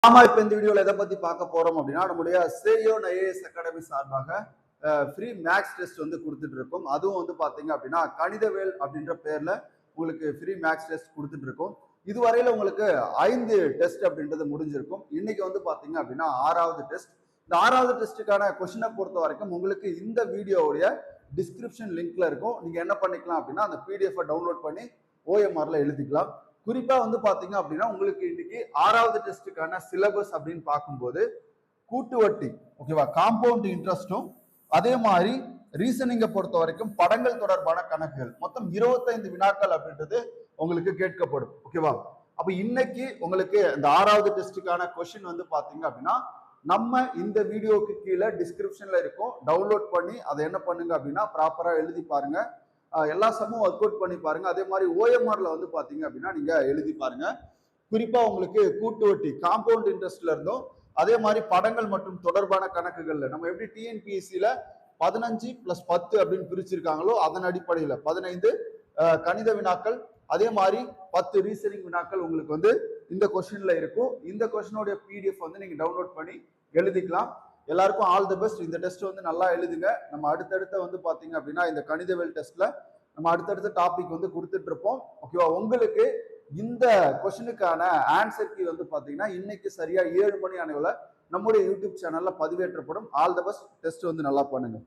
நாம இப்ப இந்த வீடியோல எதை பத்தி பார்க்க போறோம் அப்படின்னா நம்முடைய சேயோன் ஐஏஎஸ் அகாடமி சார்பாக ஃப்ரீ மேக்ஸ் டெஸ்ட் வந்து கொடுத்துட்டு இருக்கோம். அதுவும் வந்து பாத்தீங்க அப்படின்னா கணிதவேல் அப்படின்ற பேர்ல உங்களுக்கு ஃப்ரீ மேக்ஸ் டெஸ்ட் கொடுத்துட்டு இருக்கோம். இதுவரையில உங்களுக்கு 5 டெஸ்ட் அப்படின்றது முடிஞ்சிருக்கும். இன்னைக்கு வந்து பாத்தீங்க அப்படின்னா 6வது டெஸ்ட். இந்த 6வது டெஸ்ட்டுக்கான கொஸ்டினை பொறுத்த வரைக்கும் உங்களுக்கு இந்த வீடியோவுடைய டிஸ்கிரிப்ஷன் லிங்க்ல இருக்கும். நீங்க என்ன பண்ணிக்கலாம் அப்படின்னா அந்த பிடிஎஃப் டவுன்லோட் பண்ணி ஓஎம்ஆர்ல எழுதிக்கலாம். குறிப்பா வந்து பாத்தீங்க அப்படின்னா உங்களுக்கு இன்னைக்கு 6வது டெஸ்ட்டுக்கான சிலபஸ் அப்படின்னு பார்க்கும்போது கூட்டு வட்டி, ஓகேவா, காம்பவுண்ட் இன்ட்ரெஸ்டும் அதே மாதிரி ரீசனிங்கை பொறுத்த வரைக்கும் படங்கள் தொடர்பான கணக்குகள் மொத்தம் 25 வினாக்கள் அப்படின்றது உங்களுக்கு கேட்கப்படும். ஓகேவா, அப்ப இன்னைக்கு உங்களுக்கு இந்த 6வது டெஸ்ட்டுக்கான கொஸ்டின் வந்து பாத்தீங்க அப்படின்னா நம்ம இந்த வீடியோக்கு கீழே டிஸ்கிரிப்ஷன்ல இருக்கும். டவுன்லோட் பண்ணி அதை என்ன பண்ணுங்க அப்படின்னா ப்ராப்பரா எழுதி பாருங்க. எல்லா சம்மும் ஒர்க் அவுட் பண்ணி பாருங்க. அதே மாதிரி ஓஎம்ஆர்ல வந்து பாத்தீங்க அப்படின்னா நீங்க எழுதி பாருங்க. குறிப்பா உங்களுக்கு கூட்டு வட்டி காம்பவுண்ட் இன்ட்ரெஸ்ட்ல இருந்தும் அதே மாதிரி படங்கள் மற்றும் தொடர்பான கணக்குகள்ல நம்ம எப்படி டிஎன்பிஎஸ்சில 15 + 10 அப்படின்னு பிரிச்சிருக்காங்களோ அதன் அடிப்படையில் 15 கணித வினாக்கள், அதே மாதிரி 10 ரீசனிங் வினாக்கள் உங்களுக்கு வந்து இந்த கொஸ்டின்ல இருக்கும். இந்த கொஸ்டினோட பிடிஎஃப் வந்து நீங்க டவுன்லோட் பண்ணி எழுதிக்கலாம். எல்லாருக்கும் ஆல் தி பெஸ்ட். இந்த டெஸ்ட் வந்து நல்லா எழுதுங்க. நம்ம அடுத்தடுத்த வந்து பாத்தீங்க அப்படின்னா இந்த கணிதவியல் டெஸ்ட்ல நம்ம அடுத்தடுத்த டாபிக் வந்து கொடுத்துட்டு இருப்போம். ஓகேவா, உங்களுக்கு இந்த கொஸ்டினுக்கான ஆன்சர் கீ வந்து பாத்தீங்கன்னா இன்னைக்கு சரியா 7 மணி அளவுல நம்முடைய யூடியூப் சேனல்ல பதிவேற்றப்படும். All the best. டெஸ்ட் வந்து நல்லா பண்ணுங்க.